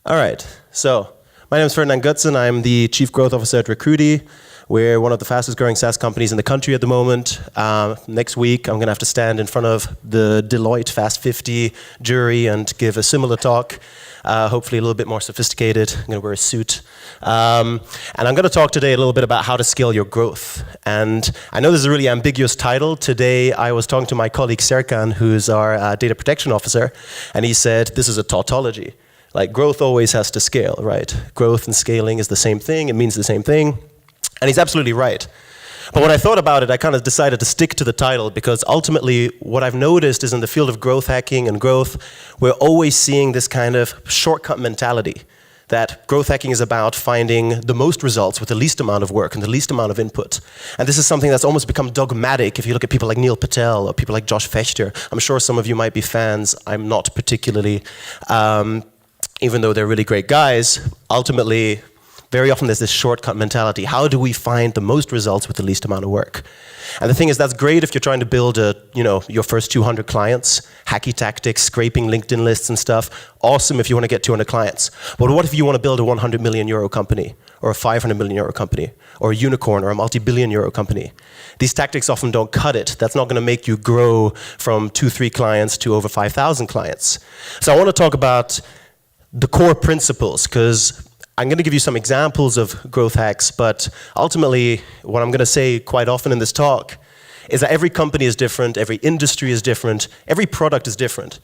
All right, so my name is Ferdinand Goetzen. I'm the Chief Growth Officer at Recruitee. We're one of the fastest growing SaaS companies in the country at the moment. Next week, I'm going to have to stand in front of the Deloitte Fast 50 jury and give a similar talk, hopefully a little bit more sophisticated. I'm going to wear a suit. And I'm going to talk today a little bit about how to scale your growth. And I know this is a really ambiguous title. Today, I was talking to my colleague Serkan, who's our data protection officer, and he said, this is a tautology. Like, growth always has to scale, right? Growth and scaling is the same thing. It means the same thing. And he's absolutely right. But when I thought about it, I kind of decided to stick to the title because ultimately what I've noticed is in the field of growth hacking and growth, we're always seeing this kind of shortcut mentality that growth hacking is about finding the most results with the least amount of work and the least amount of input. And this is something that's almost become dogmatic if you look at people like Neil Patel or people like Josh Fechter. I'm sure some of you might be fans. I'm not particularly, even though they're really great guys. Ultimately, very often there's this shortcut mentality. How do we find the most results with the least amount of work? And the thing is, that's great if you're trying to build your first 200 clients, hacky tactics, scraping LinkedIn lists and stuff. Awesome if you want to get 200 clients. But what if you want to build a 100 million euro company, or a 500 million euro company, or a unicorn, or a multi-billion euro company? These tactics often don't cut it. That's not going to make you grow from 2-3 clients to over 5,000 clients. So I want to talk about the core principles, because I'm going to give you some examples of growth hacks, but ultimately what I'm going to say quite often in this talk is that every company is different, every industry is different, every product is different.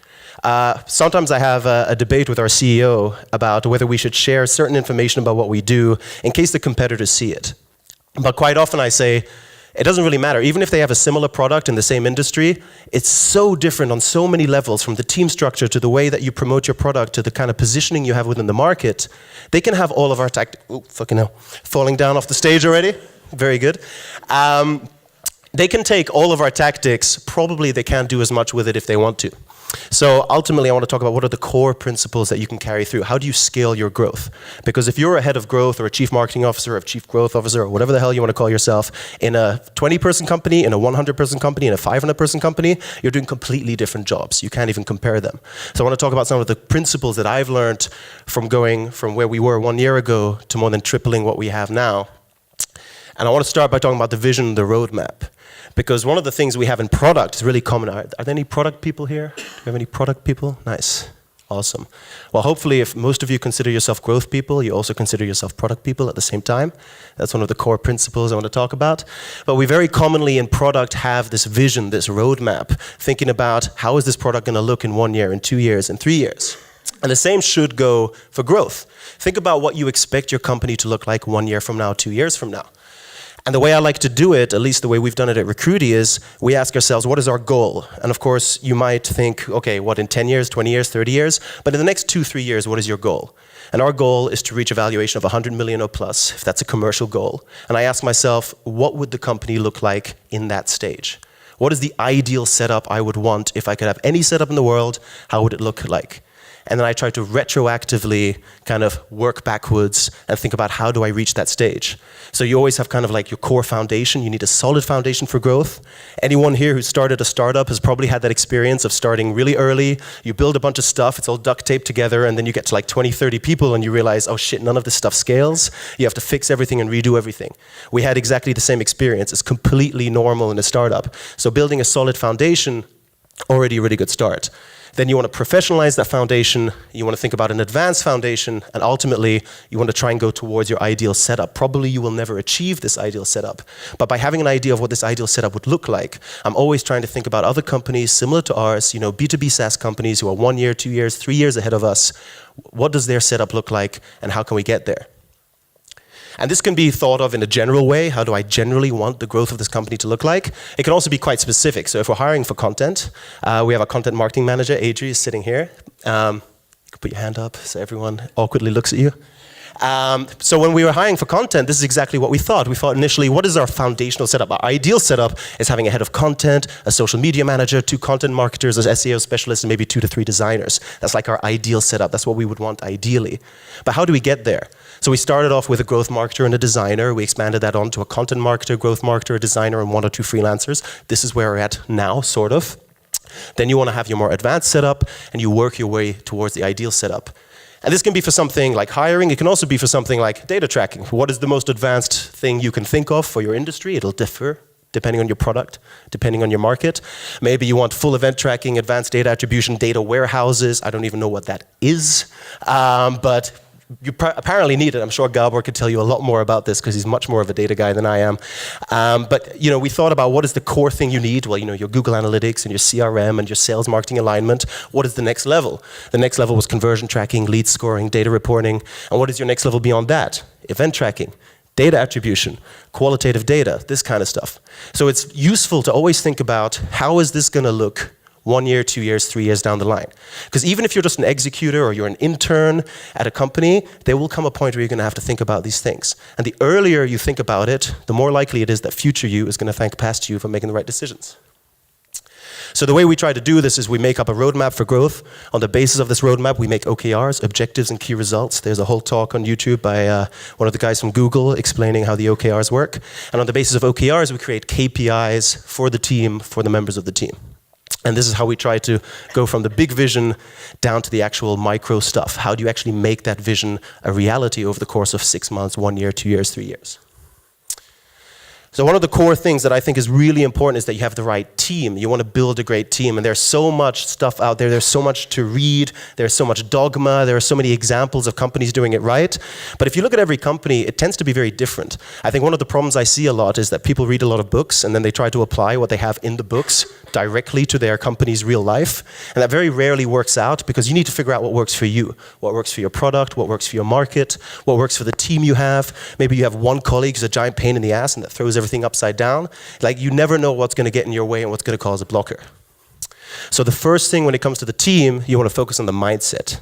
Sometimes I have a debate with our CEO about whether we should share certain information about what we do in case the competitors see it. But quite often I say, it doesn't really matter. Even if they have a similar product in the same industry, it's so different on so many levels, from the team structure to the way that you promote your product to the kind of positioning you have within the market. They can have all of our tactics. Oh, fucking hell. Falling down off the stage already? Very good. They can take all of our tactics. Probably they can't do as much with it if they want to. So ultimately, I want to talk about what are the core principles that you can carry through. How do you scale your growth? Because if you're a head of growth or a chief marketing officer or a chief growth officer or whatever the hell you want to call yourself in a 20-person company, in a 100-person company, in a 500-person company, you're doing completely different jobs. You can't even compare them. So I want to talk about some of the principles that I've learned from going from where we were 1 year ago to more than tripling what we have now. And I want to start by talking about the vision, the roadmap. Because one of the things we have in product is really common. Are there any product people here? Do we have any product people? Nice. Awesome. Well, hopefully if most of you consider yourself growth people, you also consider yourself product people at the same time. That's one of the core principles I want to talk about. But we very commonly in product have this vision, this roadmap, thinking about how is this product going to look in 1 year, in 2 years, in 3 years. And the same should go for growth. Think about what you expect your company to look like 1 year from now, 2 years from now. And the way I like to do it, at least the way we've done it at Recruitee, is we ask ourselves, what is our goal? And of course, you might think, okay, what, in 10 years, 20 years, 30 years? But in the next 2-3 years, what is your goal? And our goal is to reach a valuation of 100 million or plus, if that's a commercial goal. And I ask myself, what would the company look like in that stage? What is the ideal setup I would want? If I could have any setup in the world, how would it look like? And then I try to retroactively kind of work backwards and think about how do I reach that stage. So you always have kind of like your core foundation. You need a solid foundation for growth. Anyone here who started a startup has probably had that experience of starting really early. You build a bunch of stuff, it's all duct taped together, and then you get to like 20, 30 people and you realize, oh shit, none of this stuff scales. You have to fix everything and redo everything. We had exactly the same experience. It's completely normal in a startup. So building a solid foundation, already a really good start. Then you want to professionalize that foundation, you want to think about an advanced foundation, and ultimately you want to try and go towards your ideal setup. Probably you will never achieve this ideal setup, but by having an idea of what this ideal setup would look like, I'm always trying to think about other companies similar to ours, B2B SaaS companies who are 1 year, 2 years, 3 years ahead of us. What does their setup look like, and how can we get there? And this can be thought of in a general way. How do I generally want the growth of this company to look like? It can also be quite specific. So if we're hiring for content, we have a content marketing manager, Adri, is sitting here. Put your hand up so everyone awkwardly looks at you. So when we were hiring for content, this is exactly what we thought. We thought initially, what is our foundational setup? Our ideal setup is having a head of content, a social media manager, 2 content marketers, an SEO specialist, and maybe 2 to 3 designers. That's like our ideal setup. That's what we would want ideally. But how do we get there? So we started off with a growth marketer and a designer. We expanded that on to a content marketer, growth marketer, a designer, and 1 or 2 freelancers. This is where we're at now, sort of. Then you want to have your more advanced setup, and you work your way towards the ideal setup. And this can be for something like hiring. It can also be for something like data tracking. What is the most advanced thing you can think of for your industry? It'll differ depending on your product, depending on your market. Maybe you want full event tracking, advanced data attribution, data warehouses. I don't even know what that is, but you apparently need it. I'm sure Gabor could tell you a lot more about this because he's much more of a data guy than I am. But we thought about what is the core thing you need. Well, your Google Analytics and your CRM and your sales marketing alignment. What is the next level? The next level was conversion tracking, lead scoring, data reporting. And what is your next level beyond that? Event tracking, data attribution, qualitative data, this kind of stuff. So it's useful to always think about how is this going to look 1 year, 2 years, 3 years down the line. Because even if you're just an executor or you're an intern at a company, there will come a point where you're going to have to think about these things. And the earlier you think about it, the more likely it is that future you is going to thank past you for making the right decisions. So the way we try to do this is we make up a roadmap for growth. On the basis of this roadmap, we make OKRs, objectives and key results. There's a whole talk on YouTube by one of the guys from Google explaining how the OKRs work. And on the basis of OKRs, we create KPIs for the team, for the members of the team. And this is how we try to go from the big vision down to the actual micro stuff. How do you actually make that vision a reality over the course of 6 months, 1 year, 2 years, 3 years? So one of the core things that I think is really important is that you have the right team. You want to build a great team, and there's so much stuff out there. There's so much to read. There's so much dogma. There are so many examples of companies doing it right. But if you look at every company, it tends to be very different. I think one of the problems I see a lot is that people read a lot of books, and then they try to apply what they have in the books directly to their company's real life. And that very rarely works out because you need to figure out what works for you, what works for your product, what works for your market, what works for the team you have. Maybe you have one colleague who's a giant pain in the ass and that throws everything upside down. Like, you never know what's going to get in your way and what's going to cause a blocker. So the first thing when it comes to the team, you want to focus on the mindset.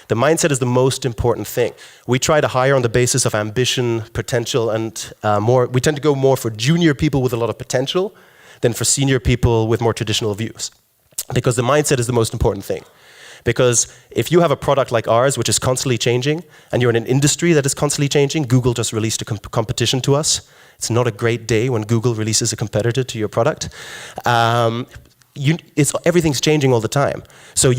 The mindset is the most important thing. We try to hire on the basis of ambition, potential, and we tend to go more for junior people with a lot of potential than for senior people with more traditional views. Because the mindset is the most important thing. Because if you have a product like ours, which is constantly changing, and you're in an industry that is constantly changing, Google just released a competition to us. It's not a great day when Google releases a competitor to your product. Everything's changing all the time. So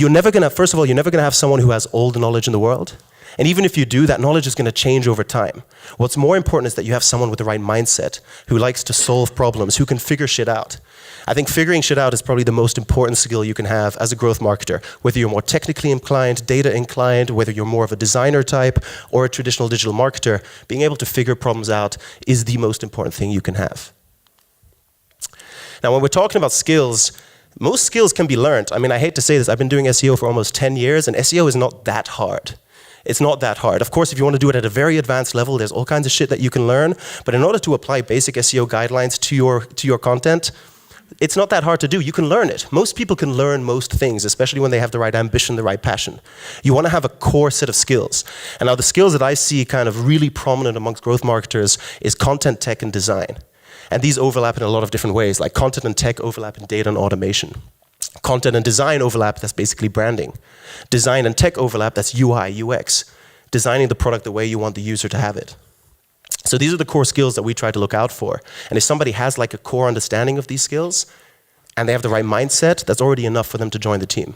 first of all, you're never going to have someone who has all the knowledge in the world. And even if you do, that knowledge is going to change over time. What's more important is that you have someone with the right mindset, who likes to solve problems, who can figure shit out. I think figuring shit out is probably the most important skill you can have as a growth marketer. Whether you're more technically inclined, data inclined, whether you're more of a designer type or a traditional digital marketer, being able to figure problems out is the most important thing you can have. Now, when we're talking about skills, most skills can be learned. I mean, I hate to say this, I've been doing SEO for almost 10 years, and SEO is not that hard. It's not that hard. Of course, if you want to do it at a very advanced level, there's all kinds of shit that you can learn. But in order to apply basic SEO guidelines to your content, it's not that hard to do. You can learn it. Most people can learn most things, especially when they have the right ambition, the right passion. You want to have a core set of skills. And now the skills that I see kind of really prominent amongst growth marketers is content, tech, and design. And these overlap in a lot of different ways, like content and tech overlap in data and automation. Content and design overlap, that's basically branding. Design and tech overlap, that's UI, UX. Designing the product the way you want the user to have it. So these are the core skills that we try to look out for. And if somebody has like a core understanding of these skills, and they have the right mindset, that's already enough for them to join the team.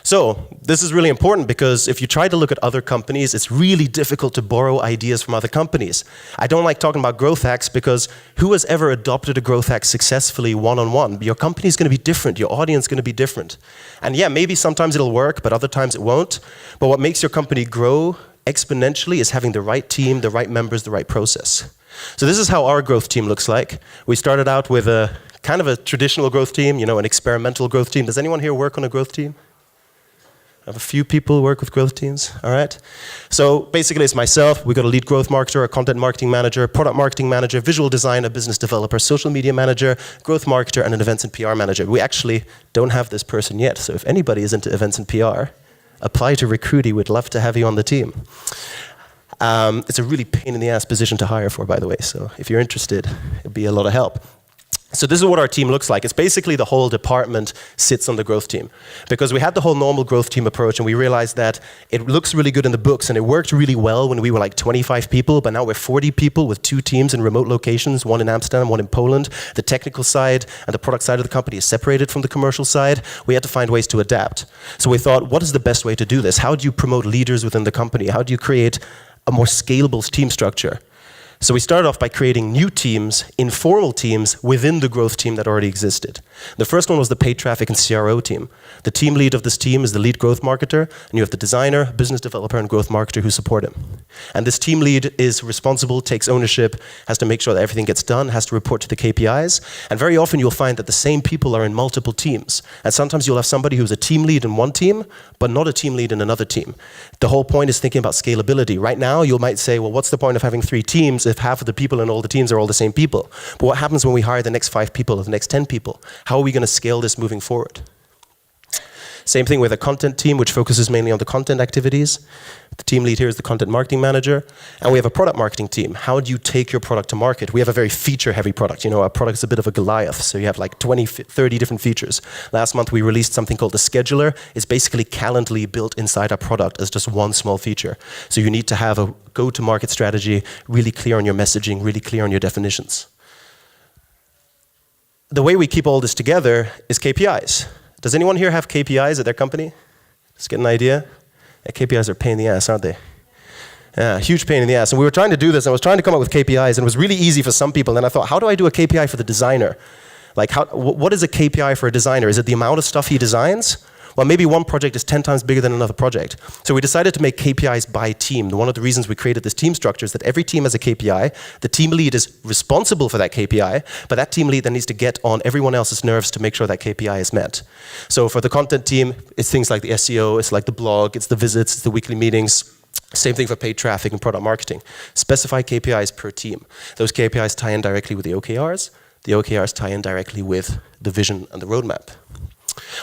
So this is really important because if you try to look at other companies, it's really difficult to borrow ideas from other companies. I don't like talking about growth hacks because who has ever adopted a growth hack successfully one-on-one? Your company's going to be different, your audience is going to be different. And yeah, maybe sometimes it'll work, but other times it won't. But what makes your company grow exponentially is having the right team, the right members, the right process. So this is how our growth team looks like. We started out with a kind of a traditional growth team, an experimental growth team. Does anyone here work on a growth team? I have a few people who work with growth teams, all right? So basically it's myself, we got a lead growth marketer, a content marketing manager, product marketing manager, visual designer, business developer, social media manager, growth marketer, and an events and PR manager. We actually don't have this person yet, so if anybody is into events and PR, apply to Recruitee, we'd love to have you on the team. It's a really pain in the ass position to hire for, by the way, so if you're interested, it'd be a lot of help. So this is what our team looks like. It's basically the whole department sits on the growth team. Because we had the whole normal growth team approach, and we realized that it looks really good in the books, and it worked really well when we were like 25 people, but now we're 40 people with 2 teams in remote locations, one in Amsterdam, one in Poland. The technical side and the product side of the company is separated from the commercial side. We had to find ways to adapt. So we thought, what is the best way to do this? How do you promote leaders within the company? How do you create a more scalable team structure? So we started off by creating new teams, informal teams, within the growth team that already existed. The first one was the paid traffic and CRO team. The team lead of this team is the lead growth marketer, and you have the designer, business developer, and growth marketer who support him. And this team lead is responsible, takes ownership, has to make sure that everything gets done, has to report to the KPIs, and very often you'll find that the same people are in multiple teams. And sometimes you'll have somebody who's a team lead in one team, but not a team lead in another team. The whole point is thinking about scalability. Right now, you might say, well, what's the point of having 3 teams if half of the people in all the teams are all the same people? But what happens when we hire the next 5 people or the next 10 people? How are we going to scale this moving forward? Same thing with a content team, which focuses mainly on the content activities. The team lead here is the content marketing manager. And we have a product marketing team. How do you take your product to market? We have a very feature-heavy product. You know, our product is a bit of a Goliath, so you have like 20, 30 different features. Last month, we released something called the Scheduler. It's basically Calendly built inside our product as just one small feature. So you need to have a go-to-market strategy, really clear on your messaging, really clear on your definitions. The way we keep all this together is KPIs. Does anyone here have KPIs at their company? Just get an idea? Yeah, KPIs are a pain in the ass, aren't they? Yeah, huge pain in the ass. And we were trying to do this, and I was trying to come up with KPIs, and it was really easy for some people. And I thought, how do I do a KPI for the designer? Like, what is a KPI for a designer? Is it the amount of stuff he designs? Well, maybe one project is 10 times bigger than another project. So we decided to make KPIs by team. One of the reasons we created this team structure is that every team has a KPI. The team lead is responsible for that KPI, but that team lead then needs to get on everyone else's nerves to make sure that KPI is met. So for the content team, it's things like the SEO, it's like the blog, it's the visits, it's the weekly meetings. Same thing for paid traffic and product marketing. Specify KPIs per team. Those KPIs tie in directly with the OKRs. The OKRs tie in directly with the vision and the roadmap.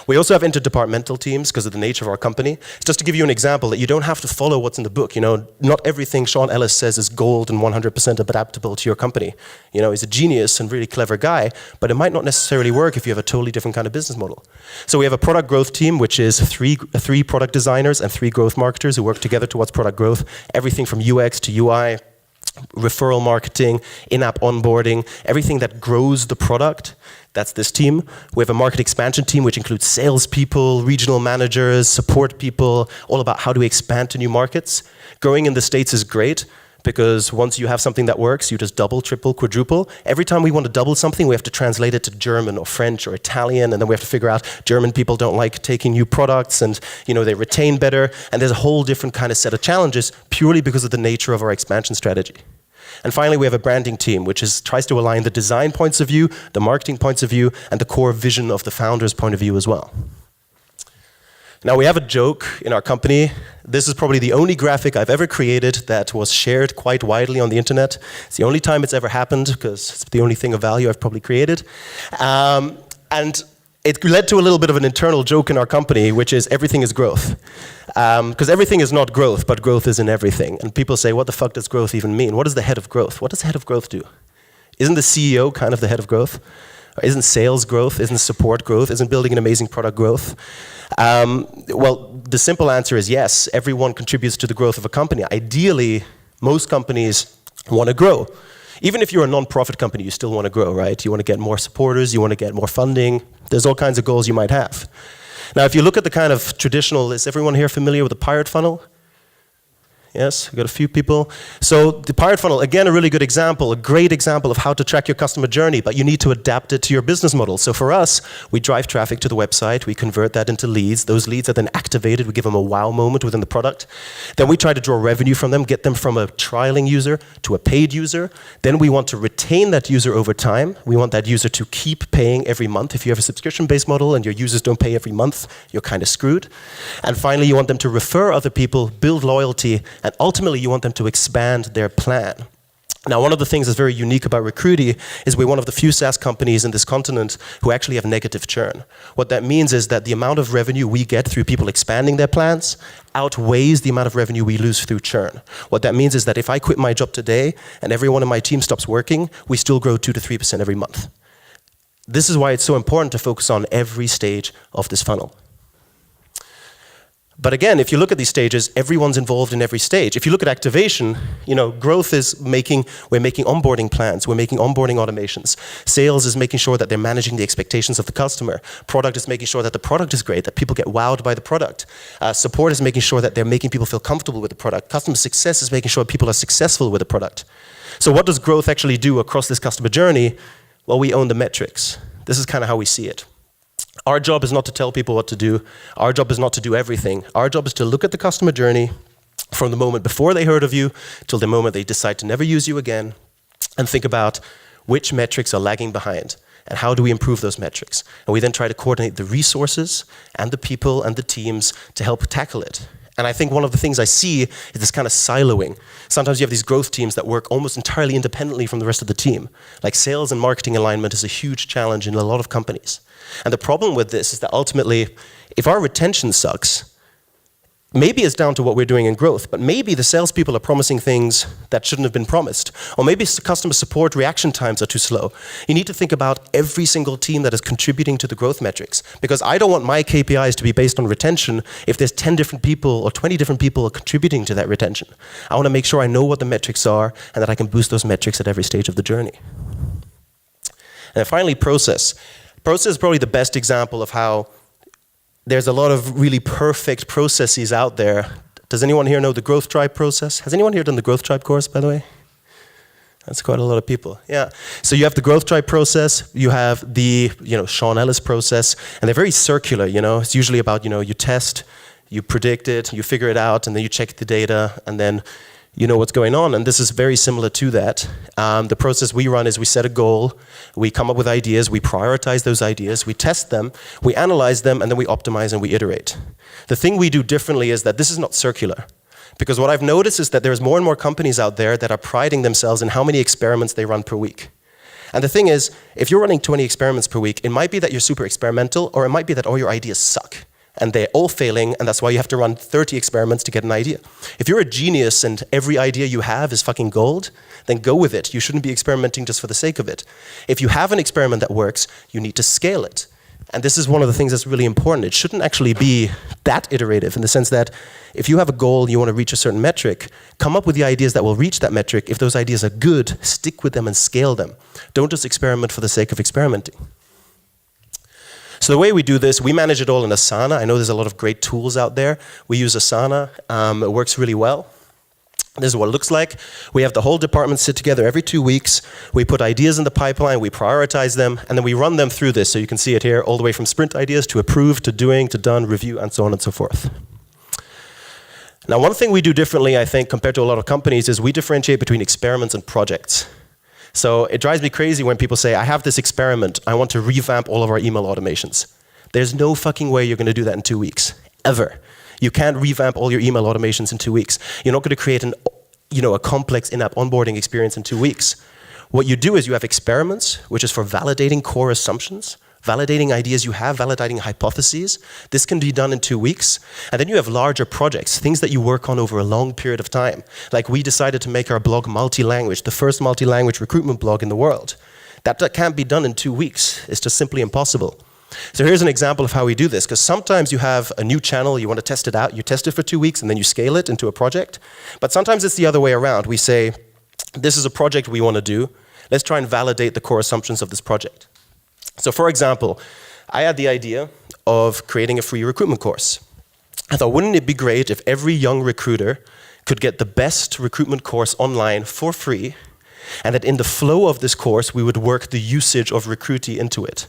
We also have interdepartmental teams because of the nature of our company. Just to give you an example, that you don't have to follow what's in the book. You know, not everything Sean Ellis says is gold and 100% adaptable to your company. You know, he's a genius and really clever guy, but it might not necessarily work if you have a totally different kind of business model. So we have a product growth team, which is three product designers and 3 growth marketers who work together towards product growth. Everything from UX to UI, referral marketing, in-app onboarding, everything that grows the product. That's this team. We have a market expansion team, which includes salespeople, regional managers, support people, all about how do we expand to new markets. Growing in the States is great, because once you have something that works, you just double, triple, quadruple. Every time we want to double something, we have to translate it to German or French or Italian, and then we have to figure out German people don't like taking new products, and you know, they retain better, and there's a whole different kind of set of challenges purely because of the nature of our expansion strategy. And finally, we have a branding team, which tries to align the design points of view, the marketing points of view, and the core vision of the founder's point of view as well. Now, we have a joke in our company. This is probably the only graphic I've ever created that was shared quite widely on the internet. It's the only time it's ever happened, because it's the only thing of value I've probably created. And it led to a little bit of an internal joke in our company, which is everything is growth. Because everything is not growth, but growth is in everything. And people say, what the fuck does growth even mean? What is the head of growth? What does the head of growth do? Isn't the CEO kind of the head of growth? Or isn't sales growth? Isn't support growth? Isn't building an amazing product growth? Well, the simple answer is yes. Everyone contributes to the growth of a company. Ideally, most companies want to grow. Even if you're a non-profit company, you still want to grow, right? You want to get more supporters, you want to get more funding. There's all kinds of goals you might have. Now, if you look at the kind of traditional, is everyone here familiar with the pirate funnel? Yes, we've got a few people. So the pirate funnel, again, a really good example, a great example of how to track your customer journey, but you need to adapt it to your business model. So for us, we drive traffic to the website, we convert that into leads. Those leads are then activated, we give them a wow moment within the product. Then we try to draw revenue from them, get them from a trialing user to a paid user. Then we want to retain that user over time. We want that user to keep paying every month. If you have a subscription-based model and your users don't pay every month, you're kind of screwed. And finally, you want them to refer other people, build loyalty, and ultimately, you want them to expand their plan. Now, one of the things that's very unique about Recruitee is we're one of the few SaaS companies in this continent who actually have negative churn. What that means is that the amount of revenue we get through people expanding their plans outweighs the amount of revenue we lose through churn. What that means is that if I quit my job today and everyone in my team stops working, we still grow 2 to 3% every month. This is why it's so important to focus on every stage of this funnel. But again, if you look at these stages, everyone's involved in every stage. If you look at activation, growth is we're making onboarding plans, we're making onboarding automations. Sales is making sure that they're managing the expectations of the customer. Product is making sure that the product is great, that people get wowed by the product. Support is making sure that they're making people feel comfortable with the product. Customer success is making sure people are successful with the product. So what does growth actually do across this customer journey? Well, we own the metrics. This is kind of how we see it. Our job is not to tell people what to do. Our job is not to do everything. Our job is to look at the customer journey from the moment before they heard of you till the moment they decide to never use you again, and think about which metrics are lagging behind and how do we improve those metrics. And we then try to coordinate the resources and the people and the teams to help tackle it. And I think one of the things I see is this kind of siloing. Sometimes you have these growth teams that work almost entirely independently from the rest of the team. Like sales and marketing alignment is a huge challenge in a lot of companies. And the problem with this is that ultimately, if our retention sucks, maybe it's down to what we're doing in growth, but maybe the salespeople are promising things that shouldn't have been promised. Or maybe customer support reaction times are too slow. You need to think about every single team that is contributing to the growth metrics. Because I don't want my KPIs to be based on retention if there's 10 different people or 20 different people contributing to that retention. I want to make sure I know what the metrics are and that I can boost those metrics at every stage of the journey. And then finally, process. Process is probably the best example of how there's a lot of really perfect processes out there. Does anyone here know the Growth Tribe process? Has anyone here done the Growth Tribe course, by the way? That's quite a lot of people, yeah. So you have the Growth Tribe process, you have the Sean Ellis process, and they're very circular, It's usually about, you test, you predict it, you figure it out, and then you check the data, and then you know what's going on, and this is very similar to that. The process we run is we set a goal, we come up with ideas, we prioritize those ideas, we test them, we analyze them, and then we optimize and we iterate. The thing we do differently is that this is not circular. Because what I've noticed is that there's more and more companies out there that are priding themselves in how many experiments they run per week. And the thing is, if you're running 20 experiments per week, it might be that you're super experimental, or it might be that all your ideas suck. And they're all failing, and that's why you have to run 30 experiments to get an idea. If you're a genius and every idea you have is fucking gold, then go with it. You shouldn't be experimenting just for the sake of it. If you have an experiment that works, you need to scale it. And this is one of the things that's really important. It shouldn't actually be that iterative in the sense that if you have a goal, you want to reach a certain metric, come up with the ideas that will reach that metric. If those ideas are good, stick with them and scale them. Don't just experiment for the sake of experimenting. So the way we do this, we manage it all in Asana. I know there's a lot of great tools out there. We use Asana. It works really well. This is what it looks like. We have the whole department sit together every 2 weeks. We put ideas in the pipeline, we prioritize them, and then we run them through this. So you can see it here, all the way from sprint ideas to approved, to doing, to done, review, and so on and so forth. Now, one thing we do differently, I think, compared to a lot of companies, is we differentiate between experiments and projects. So it drives me crazy when people say, I have this experiment, I want to revamp all of our email automations. There's no fucking way you're going to do that in 2 weeks, ever. You can't revamp all your email automations in 2 weeks. You're not going to create a complex in-app onboarding experience in 2 weeks. What you do is you have experiments, which is for validating core assumptions, validating ideas you have, validating hypotheses. This can be done in 2 weeks. And then you have larger projects, things that you work on over a long period of time. Like we decided to make our blog multi-language, the first multi-language recruitment blog in the world. That can't be done in 2 weeks. It's just simply impossible. So here's an example of how we do this, because sometimes you have a new channel, you want to test it out, you test it for 2 weeks, and then you scale it into a project. But sometimes it's the other way around. We say, this is a project we want to do. Let's try and validate the core assumptions of this project. So for example, I had the idea of creating a free recruitment course. I thought, wouldn't it be great if every young recruiter could get the best recruitment course online for free, and that in the flow of this course, we would work the usage of Recruitee into it.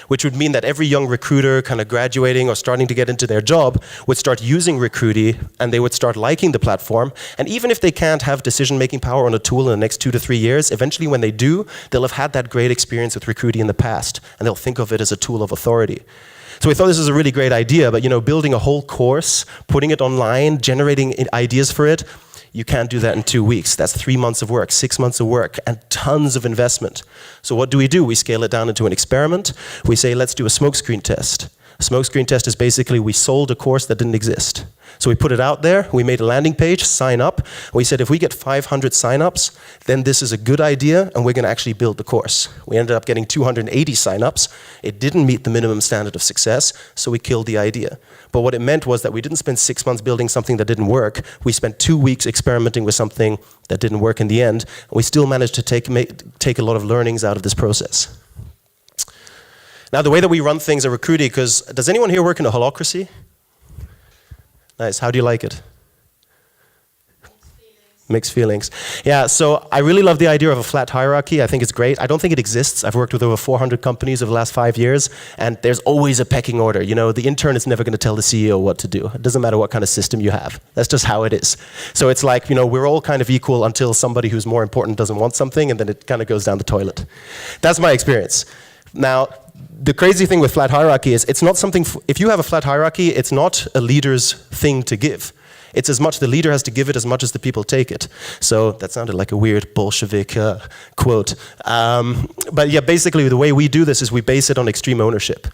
Which would mean that every young recruiter kind of graduating or starting to get into their job would start using Recruitee, and they would start liking the platform. And even if they can't have decision-making power on a tool in the next 2 to 3 years, eventually when they do, they'll have had that great experience with Recruitee in the past, and they'll think of it as a tool of authority. So we thought this was a really great idea, but building a whole course, putting it online, generating ideas for it, you can't do that in 2 weeks. That's 3 months of work, 6 months of work, and tons of investment. So what do? We scale it down into an experiment. We say, let's do a smokescreen test. A smokescreen test is basically we sold a course that didn't exist. So we put it out there, we made a landing page, sign up. We said if we get 500 signups, then this is a good idea and we're going to actually build the course. We ended up getting 280 signups. It didn't meet the minimum standard of success, so we killed the idea. But what it meant was that we didn't spend 6 months building something that didn't work. We spent 2 weeks experimenting with something that didn't work in the end. And we still managed to take a lot of learnings out of this process. Now, the way that we run things at Recruitee, because does anyone here work in a holacracy? Nice. How do you like it? Mixed feelings. Yeah, so I really love the idea of a flat hierarchy. I think it's great. I don't think it exists. I've worked with over 400 companies over the last 5 years, and there's always a pecking order. You know, the intern is never going to tell the CEO what to do. It doesn't matter what kind of system you have. That's just how it is. So it's like, you know, we're all kind of equal until somebody who's more important doesn't want something, and then it kind of goes down the toilet. That's my experience. Now, the crazy thing with flat hierarchy is it's not something, if you have a flat hierarchy, it's not a leader's thing to give. It's as much the leader has to give it as much as the people take it. So that sounded like a weird Bolshevik quote. But yeah, basically the way we do this is we base it on extreme ownership.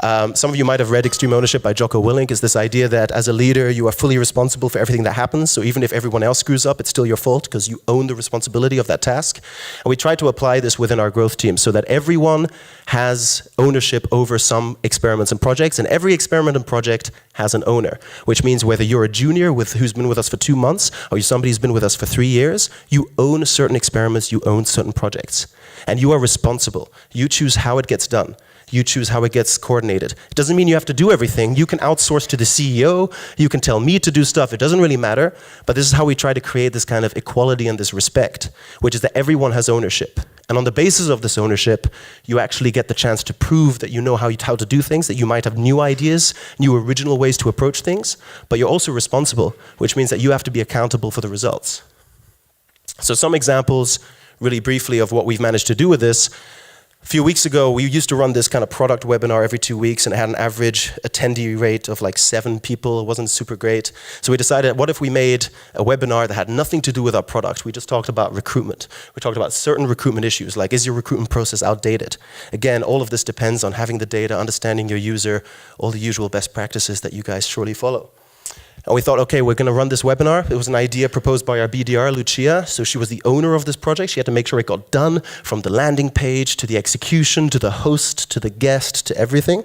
Some of you might have read Extreme Ownership by Jocko Willink. It's this idea that as a leader, you are fully responsible for everything that happens. So even if everyone else screws up, it's still your fault because you own the responsibility of that task. And we try to apply this within our growth team so that everyone has ownership over some experiments and projects. And every experiment and project has an owner, which means whether you're a junior who's been with us for 2 months or you're somebody who's been with us for 3 years, you own certain experiments, you own certain projects. And you are responsible. You choose how it gets done. You choose how it gets coordinated. It doesn't mean you have to do everything. You can outsource to the CEO. You can tell me to do stuff. It doesn't really matter. But this is how we try to create this kind of equality and this respect, which is that everyone has ownership. And on the basis of this ownership, you actually get the chance to prove that you know how to do things, that you might have new ideas, new original ways to approach things, but you're also responsible, which means that you have to be accountable for the results. So some examples, really briefly, of what we've managed to do with this. A few weeks ago, we used to run this kind of product webinar every 2 weeks, and it had an average attendee rate of like 7 people. It wasn't super great. So we decided, what if we made a webinar that had nothing to do with our product? We just talked about recruitment. We talked about certain recruitment issues, like is your recruitment process outdated? Again, all of this depends on having the data, understanding your user, all the usual best practices that you guys surely follow. And we thought, okay, we're going to run this webinar. It was an idea proposed by our BDR, Lucia. So she was the owner of this project. She had to make sure it got done, from the landing page to the execution, to the host, to the guest, to everything.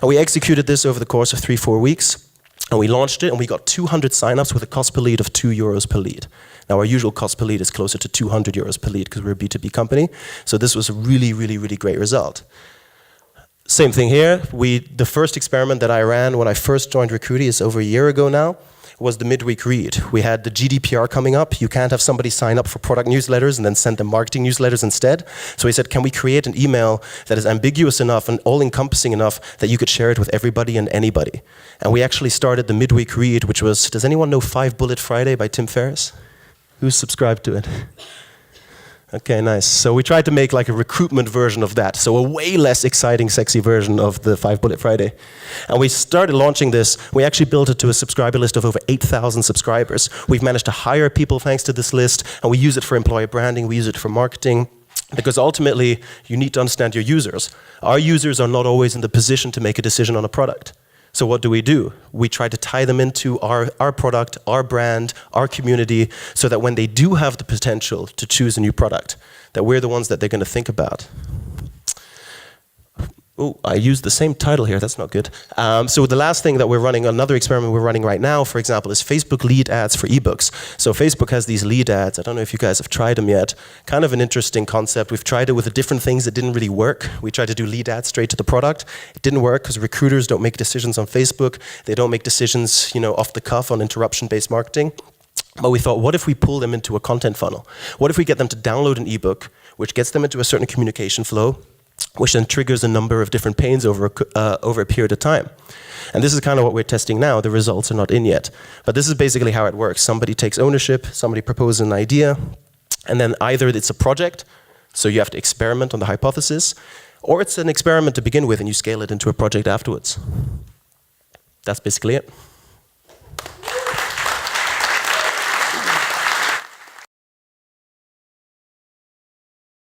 And we executed this over the course of 3-4 weeks. And we launched it, and we got 200 signups with a cost per lead of €2 per lead. Now, our usual cost per lead is closer to 200 euros per lead because we're a B2B company. So this was a really, really, really great result. Same thing here. The first experiment that I ran when I first joined Recruitee, is over a year ago now, was the Midweek Read. We had the GDPR coming up. You can't have somebody sign up for product newsletters and then send them marketing newsletters instead. So we said, can we create an email that is ambiguous enough and all-encompassing enough that you could share it with everybody and anybody? And we actually started the Midweek Read, which was, does anyone know 5 Bullet Friday by Tim Ferriss? Who's subscribed to it? Okay, nice. So we tried to make like a recruitment version of that. So a way less exciting, sexy version of the 5 Bullet Friday. And we started launching this. We actually built it to a subscriber list of over 8,000 subscribers. We've managed to hire people thanks to this list, and we use it for employer branding, we use it for marketing, because ultimately you need to understand your users. Our users are not always in the position to make a decision on a product. So what do? We try to tie them into our product, our brand, our community, so that when they do have the potential to choose a new product, that we're the ones that they're going to think about. Oh, I used the same title here, that's not good. So the last thing that we're running, another experiment we're running right now, for example, is Facebook lead ads for ebooks. So Facebook has these lead ads. I don't know if you guys have tried them yet. Kind of an interesting concept. We've tried it with the different things that didn't really work. We tried to do lead ads straight to the product. It didn't work because recruiters don't make decisions on Facebook. They don't make decisions, off the cuff on interruption-based marketing. But we thought, what if we pull them into a content funnel? What if we get them to download an ebook, which gets them into a certain communication flow, which then triggers a number of different pains over a period of time. And this is kind of what we're testing now. The results are not in yet. But this is basically how it works. Somebody takes ownership, somebody proposes an idea, and then either it's a project, so you have to experiment on the hypothesis, or it's an experiment to begin with and you scale it into a project afterwards. That's basically it.